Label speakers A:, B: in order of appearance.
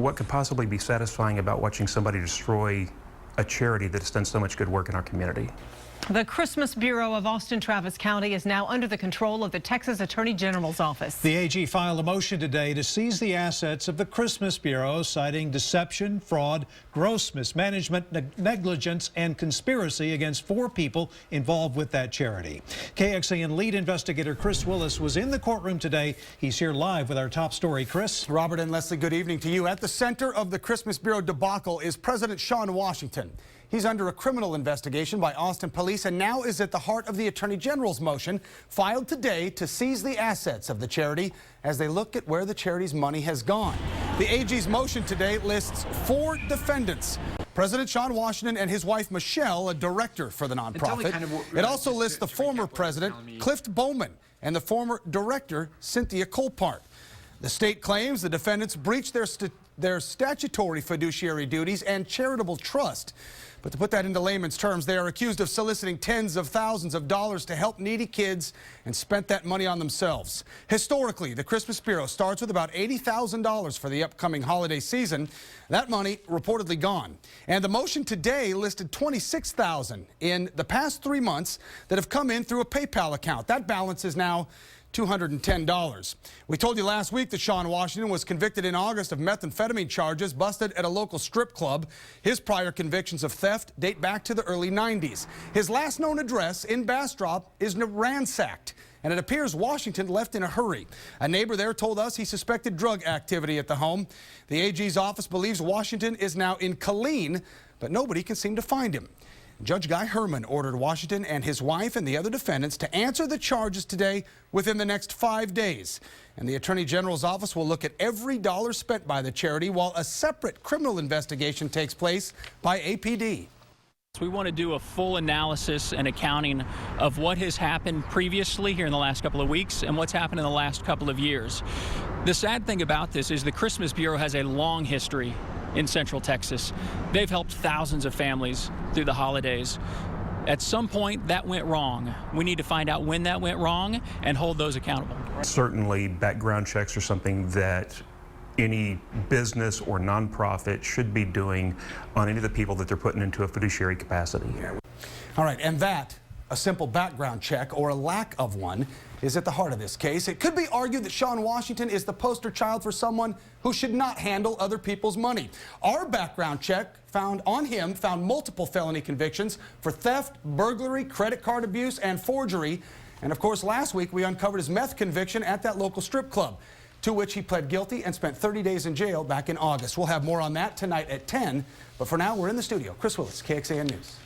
A: What could possibly be satisfying about watching somebody destroy a charity that's done so much good work in our community?
B: The Christmas Bureau of Austin-Travis County is now under the control of the Texas Attorney General's office.
C: The AG filed a motion today to seize the assets of the Christmas Bureau, citing deception, fraud, gross mismanagement, negligence, and conspiracy against 4 people involved with that charity. KXAN lead investigator Chris Willis was in the courtroom today. He's here live with our top story. Chris.
D: Robert and Leslie, good evening to you. At the center of the Christmas Bureau debacle is President Shawn Washington. He's under a criminal investigation by Austin police and now is at the heart of the Attorney General's motion filed today to seize the assets of the charity as they look at where the charity's money has gone. The AG's motion today lists 4 defendants. President Shawn Washington and his wife Michelle, a director for the nonprofit. It also lists the former president, Clift Bowman, and the former director, Cynthia Colpart. The state claims the defendants breached their statutory fiduciary duties and charitable trust. But to put that into layman's terms, they are accused of soliciting tens of thousands of dollars to help needy kids and spent that money on themselves. Historically, the Christmas Bureau starts with about $80,000 for the upcoming holiday season. That money reportedly gone. And the motion today listed $26,000 in the past 3 months that have come in through a PayPal account. That balance is now $210. We told you last week that Shawn Washington was convicted in August of methamphetamine charges busted at a local strip club. His prior convictions of theft date back to the early 90s. His last known address in Bastrop is ransacked, and it appears Washington left in a hurry. A neighbor there told us he suspected drug activity at the home. The AG's office believes Washington is now in Killeen, but nobody can seem to find him. Judge Guy Herman ordered Washington and his wife and the other defendants to answer the charges today within the next 5 days. And the Attorney General's office will look at every dollar spent by the charity while a separate criminal investigation takes place by APD.
E: We want to do a full analysis and accounting of what has happened previously here in the last couple of weeks and what's happened in the last couple of years. The sad thing about this is the Christmas Bureau has a long history in Central Texas. They've helped thousands of families through the holidays. At some point, that went wrong. We need to find out when that went wrong and hold those accountable.
A: Certainly, background checks are something that any business or nonprofit should be doing on any of the people that they're putting into a fiduciary capacity.
D: All right, and that, a simple background check or a lack of one, is at the heart of this case. It could be argued that Shawn Washington is the poster child for someone who should not handle other people's money. Our background check found multiple felony convictions for theft, burglary, credit card abuse, and forgery. And of course, last week we uncovered his meth conviction at that local strip club, to which he pled guilty and spent 30 days in jail back in August. We'll have more on that tonight at 10. But for now, we're in the studio. Chris Willis, KXAN News.